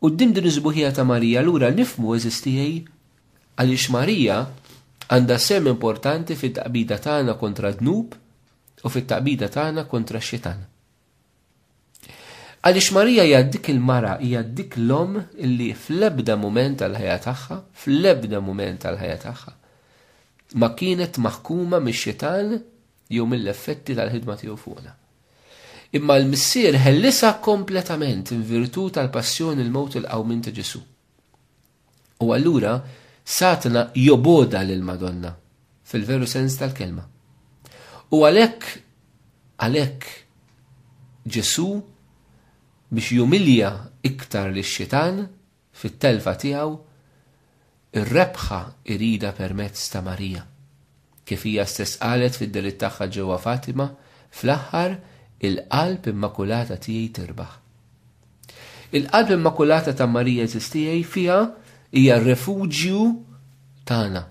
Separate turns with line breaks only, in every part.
Qudiem din iż-żbuħija ta' Marija lura nifhmu eżistijej għaliex Marija għandha sem importanti fit-taqbida tagħna kontra d-dnub u fit-taqbida tagħna kontra x-xitan. Għaliex Marija hija dik il-mara, hija dik l-om illi fl-ebda mument tal-ħajja tagħha ma kienet maħkuma mix-xitan jew mill-effetti tal-ħidma tiegħu fuqna. Imma l-missier ħellisa kompletament in virtu tal-passjoni l-mewt il-qawmin ta' Ġesu. U allura Satana joboda lil Madonna fil-veru sens tal-kelma. U għalhekk Ġesu biex jumilja iktar lix-xitan fit-telfa tiegħu ir-rebħa irida permezz ta' Marija. Kif hija stess qalet fid-delitt tagħha ġewwa Fatima, fl-aħħar il-qalb immakulata tiegħi tirbaħ. Il-qalb immakulata ta' Marija eżistijej fiha hija r-refuġju tagħna.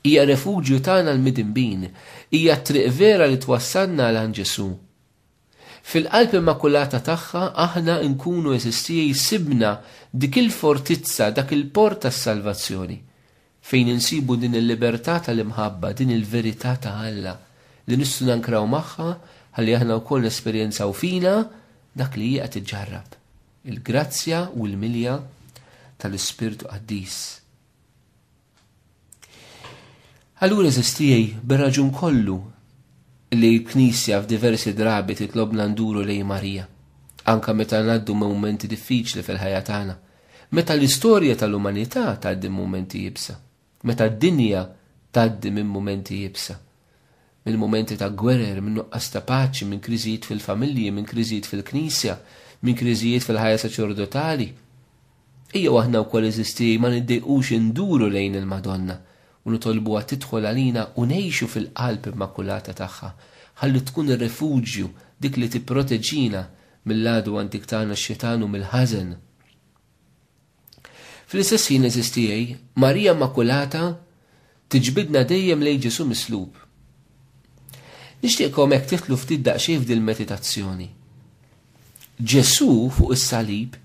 Hija refuġju tagħna l-midinbin, hija triq vera li twassalna għal Ġesu. Fil-qalb immakulata tagħha aħna nkunu eżistijej sibna dik il-fortizza, dak il-port tas-salvazzjoni, fejn insibu din il-libertà tal-imħabba, din il-verità ta' Alla li nistgħu nankraw magħha ħalli aħna wkoll nesperjenzaw fina dak li hija qed tiġġarrab, il-grazzja u l-milja tal-Ispirtu Qaddis. Allura eżistijej bir-raġun kollu li l-Knisja f'diversi drabi titlobna nduru lejn Marija, anka meta ngħaddu momenti diffiċli fil-ħajja tagħna, meta l-istorja tal-umanità tgħaddi momenti jibsa, meta d-dinja tgħaddi minn momenti jibsa, minn momenti ta' gwerer, minn nuqqas ta' paċi, minn kriżijiet fil-familji, minn kriżijiet fil-Knisja, minn kriżijiet fil-ħajja saċerdotali. Ejjew aħna wkoll eżistijej ma niddejqux induru lejn il-Madonna u nitolbuha tidħol għalina u ngħixu fil-qalb immakulata tagħha, ħalli tkun ir-refuġju dik li tipproteġina mill-għadu antik tagħna x-xitan u mill-ħażen. Fl-istess ħin eżistijej, Marija Immakulata tiġbidna dejjem lejn Ġesu mislub. Nixtieqkom hekk titlu ftit daqsxejn f'dil meditazzjoni. Ġesu fuq is-salib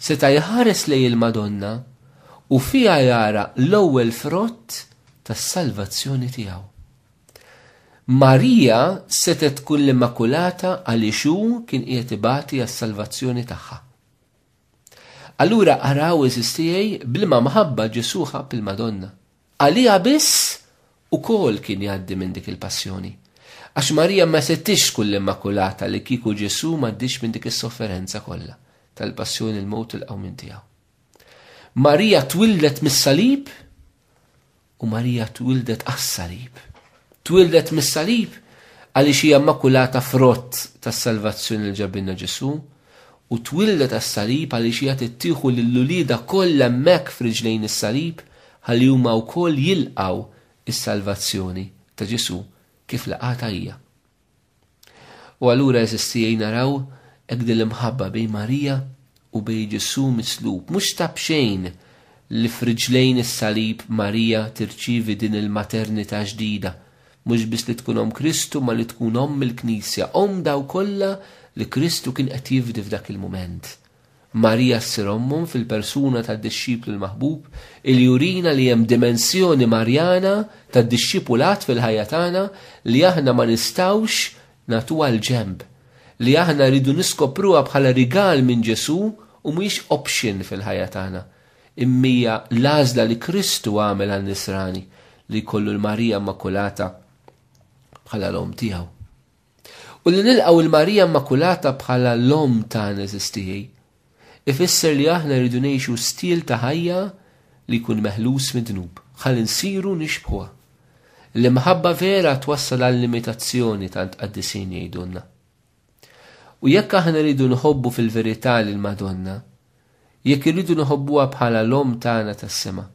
seta' jħares lejn il-Madonna u fiha jara l-ewwel frott tas-salvazzjoni tiegħu. Marija setet tkun l-Immakulata għaliex hu kien qiegħed ibati għas-salvazzjoni tagħha. Allura araw eżistijej bl-ma maħabba Ġesu ħabb il-Madonna. Għalija biss ukoll kien jgħaddi minn dik il-passjoni. Għax Marija ma settix tkun l-Immakulata li kieku Ġesu m'għaddix minn dik is-sofferenza kollha tal-passjoni l-mewt il-qawmin tiegħu. Marija twildet mis-salib u Marija twildet għas-salib. Twildet mis-salib għaliex hija Immakulata frott tas-salvazzjoni li ġabilna Ġesu u twildet għas-salib għaliex hija tittieħu lill-ulieda kollha hemmhekk f'riġlejn is-salib ħalli huma wkoll jilqgħu is-salvazzjoni ta' Ġesu kif laqata hija. U allura eżistijej naraw hekk din l-imħabba bejn Marija u bejn Ġesu mislub. Mhux tab xejn li f'riġlejn is-salib Marija tirċievi din il-maternità ġdida. Mhux biss li tkun Om Kristu ma li tkun Om il-Knisja, Om daw kollha li Kristu kien qed jifdi f'dak il-mument. Marija ssir ommhom fil-persuna tad-dixxiplu l-maħbub li jurina li hemm dimensjoni Marjana tad-dixxipulat fil-ħajja tagħna li aħna ma nistgħux nagħtuha l-ġenb, li aħna rridu niskopruha bħala rigal minn Ġesu u mhix option fil-ħajja tagħna. Immija l-għażla li Kristu għamel għan-nisrani li jkollu l-Marija Immakulata bħala l-om tiegħu. U li nilqgħu l-Marija Immakulata bħala l-om tagħna eżistijej ifisser li aħna rridu ngħixu stil ta' ħajja li jkun meħlus mid-dnub, ħalli nsiru nixbħuha. L-imħabba vera twassal għall-limitazzjoni tant qaddisin jgħidulna. U jekk aħna rridu nħobbu fil-verità lill-Madonna, jekk irridu nħobbuha bħala l-om tagħna tas-sema,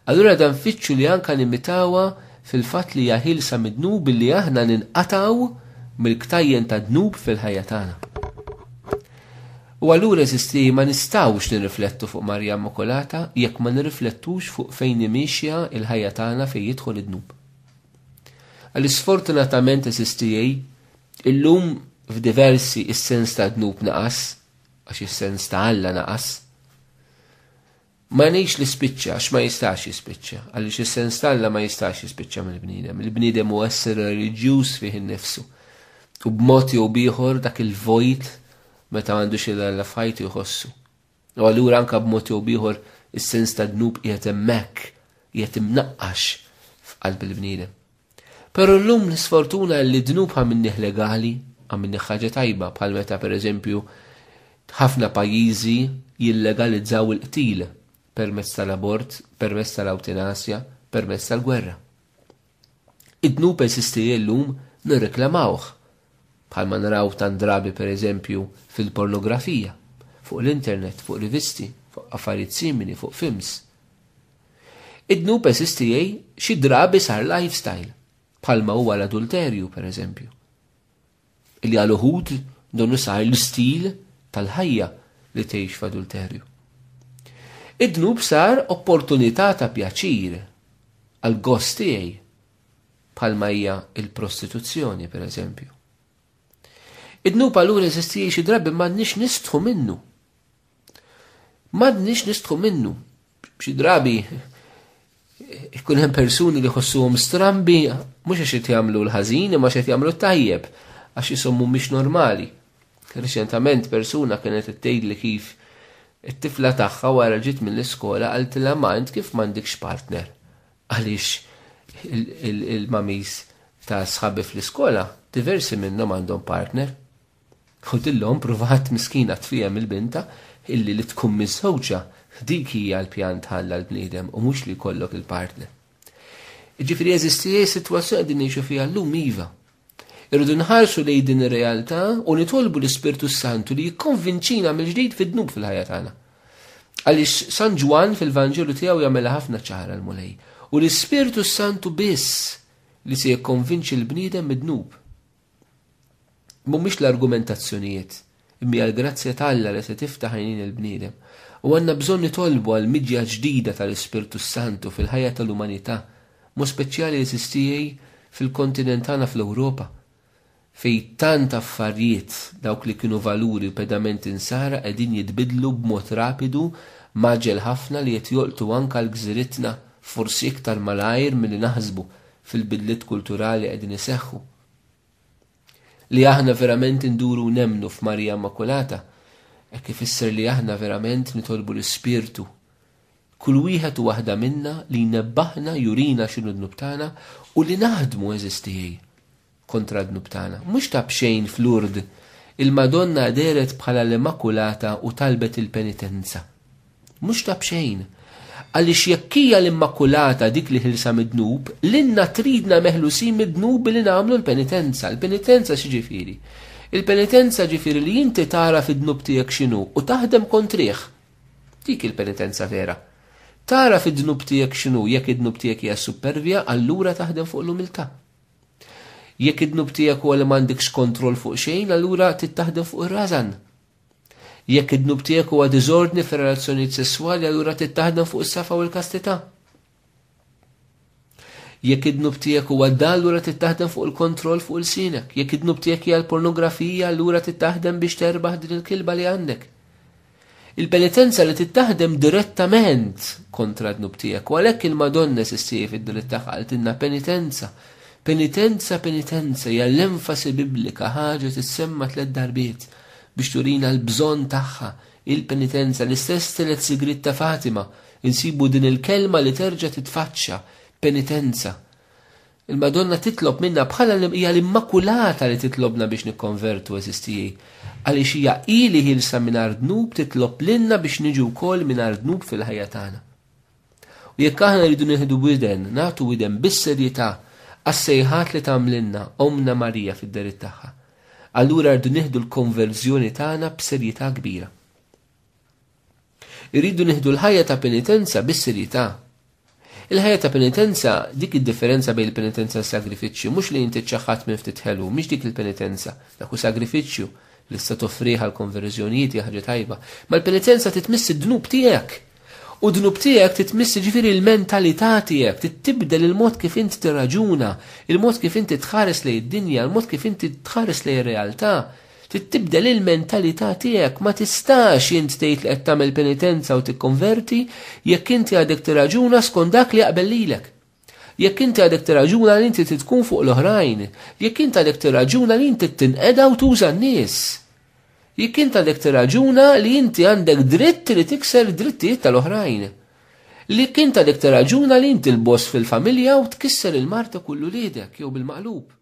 allura dan nfittxu li anke nimitawha fil-fatt li hija ħilsa mid-dnub billi aħna ninqatgħu mill-ktajjen ta' dnub fil-ħajja tagħna. U allura eżisti ma nistgħux nirriflettu fuq Marija Immakulata jekk ma nirriflettux fuq fejn imixja il-ħajja tagħna fejn jidħol id-dnub. Għal-isfortunatament eżistijej illum f'diversi is-sens ta' dnub naqas, għax is-sens ta' Alla naqas. Ma ngħidx li spiċċa għax ma jistax jispiċċa, għaliex is-sens ta' Alla ma jistax jispiċċa mill-bniedem. Il-bniedem huwa esser reliġjuż fih innifsu. U b'mod jew bieħor dak il-vojt meta m'għandux il-Alla f'ħajtu jħossu. U allura anke b'mod jew bieħor is-sens ta' dnub qiegħed hemmhekk, qiegħed imnaqqax f'qalb il-bniedem. Però llum nisfortuna li dnub minnih legali, minnih ħaġa tajba, bħal meta pereżempju ħafna pajjiżi jillegalizzaw il-qtil permezz tal-abort, permezz tal-eutanasja, permezz tal-gwerra. Id-dnub eżisti llum nirreklamawh, bħalma naraw tan drabi pereżempju fil-pornografija, fuq l-internet, fuq rivisti, fuq affarijiet simili, fuq films. Id-dnub eżisti xi drabi sar lifestyle, bħalma huwa l-adulterju pereżempju. Illi għal uħud donnu sar l-stil tal-ħajja li tgħix f'adulterju. Id-dnub sar opportunità ta' pjaċir għal gost tiegħi bħalma hija il-prostituzzjoni pereżempju. Id-dnub allura eżisti xi drabi m'għandniex nistħu minnu. M'għandniex nistħu minnu. Xi drabi ikun hemm persuni li jħossuhom strambi mhux għax qed jagħmlu l-ħażin imma qed jagħmlu tajjeb għax isommu mhix normali. Reċentament persuna kienet tgħidli kif it-tifla tagħha wara ġiet mill-iskola qaltilha ma int kif m'għandikx partner għaliex il-mamis ta' sħabi fl-iskola diversi minnhom għandhom partner. U dillhom pruvat miskina tfihem il-binta illi li tkun miż-żewġa dik hija l-pjan tħalla l-bniedem u mhux li jkollok il-partner. Ġifieri jeżisti sitwazzjoni qegħdin ngħixu fiha llum iva. Irridu nħarsu lejn din ir-realtà u nitolbu l-Ispirtu Santu li jikkonvinċina mill-ġdid fid-dnub fil-ħajja tagħna. Għaliex San Ġwan fil-Vanġelu tiegħu jagħmilha ħafna ċara l-mulej. U l-Ispirtu Santu biss li se jikkonvinċi l-bniedem mid-dnub. Mhumiex l-argumentazzjonijiet, imma l-grazzja tal-Alla li se tiftaħ għajnien il-bniedem. U għandna bżonn nitolbu għal midja ġdida tal-Ispirtu Santu fil-ħajja tal-umanità, mo speċjali eżistijej fil-kontinent tagħna fl-Ewropa, fej tant affarijiet dawk li kienu valuri u pedament insara qegħdin jitbidlu b'mod rapidu maġel ħafna li qed jolqtu anke l-gżiritna forsi iktar malajr milli naħsbu fil-bidliet kulturali qegħdin iseħħu. Li aħna verament induru nemnu f'Marija Immakulata hekk ifisser li aħna verament nitolbu l-Ispirtu kull wieħed u waħda minna li jnebbaħna jurina x'inhu d-dnub tagħna u li naħdmu eżistijej kontra d-dnub tagħna. Mhux ta' bxejn f'Lurd il-Madonna deret bħala l-Immakulata u talbet il-penitenza. Mhux ta' bxejn. Għaliex jekk hija l-Immakulata dik li ħilsa mid-dnub, linna tridna meħlusin mid-dnub li nagħmlu l-penitenza. Il-penitenza x'ġifieri? Il-penitenza ġifieri li inti tara fid-dnub tiegħek x'inhu u taħdem kontrih. Dik il-penitenza vera. Tara fid-dnub tiegħek x'inhu, jekk id-dnub tiegħek hija supervja, allura taħdem fuq l-umiltà. Jekk id-dnub tiegħek huwa li m'għandekx kontroll fuq xejn, allura tittaħdem fuq ir-rażan. Jekk id-dnub tiegħek huwa diżordni fir-relazzjonijiet sesswali, allura tittaħdem fuq is-safa u l-kastità. Jekk id-dnub tiegħek huwa d-dal, allura tittaħdem fuq il-kontroll fuq il-sinek. Jekk id-dnub tiegħek hija l-pornografija, allura tittaħdem biex terbaħ din il-kilba li għandek. Il-penitenza li tittaħdem direttament kontra d-dnub tiegħek, u għalhekk il-Madonna sistie fid-dritt tagħha qaltilna penitenza. Penitenza hija l-enfasi biblika ħaġa tissemma 3 darbiet biex turina l-bżonn tagħha. Il-penitenza l-istess telet sigrit ta' Fatima, insibu din il-kelma li terġa' titfaċċa, penitenza. Il-Madonna titlob minna bħala hija l-Immakulata li titlobna biex nikkonvertu eżistijej. Għaliex hija ili ħilsa mingħajr dnub titlob lilna biex niġu wkoll mingħajr dnub fil-ħajja tagħna. U jekk aħna rridu nieħdu widen, nagħtu widen bis-serjetà għas-sejħat li tagħmlilna Omna Marija fid-deritt tagħha. Allura rridu nieħdu l-konverżjoni tagħna b'serjetà kbira. Irridu nieħdu l-ħajja ta' penitenza bis-serjetà. Il-ħajja ta' penitenza dik id-differenza bejn il-penitenza u s-sagrifiċċju, mhux li inti ċaħħat minn ftit ħelu, mhix dik il-penitenza, dak hu sagrifiċċju li sta toffriha l-konverżjonijiet hija ħaġa tajba. Ma l-penitenza titmiss id-dnub tiegħek. U dnub tiegħek titmissi ġifieri l-mentalità tiegħek, tibdel il-mod kif inti tirraġuna, il-mod kif inti tħares lejn id-dinja, il-mod kif inti tħares lejn ir-realtà, Tibdel il-mentalità tiegħek, ma tistax int tgħid li qed tagħmel penitenza u tikkonverti jekk inti għadek tiraġuna skont dak li jaqbel lilek. Jekk inti għadek tiraġuna li inti tkun fuq l-oħrajn, jekk inti għadek tiraġuna li inti tinqeda u tuża n-nies. Jekk inti għadek tiraġuna li inti għandek dritt li tikser drittijiet tal-oħrajn. Li kien għadek tiraġuna li inti l-boss fil-familja u tkisser il-marta kullu liedek jew bil-maqlub.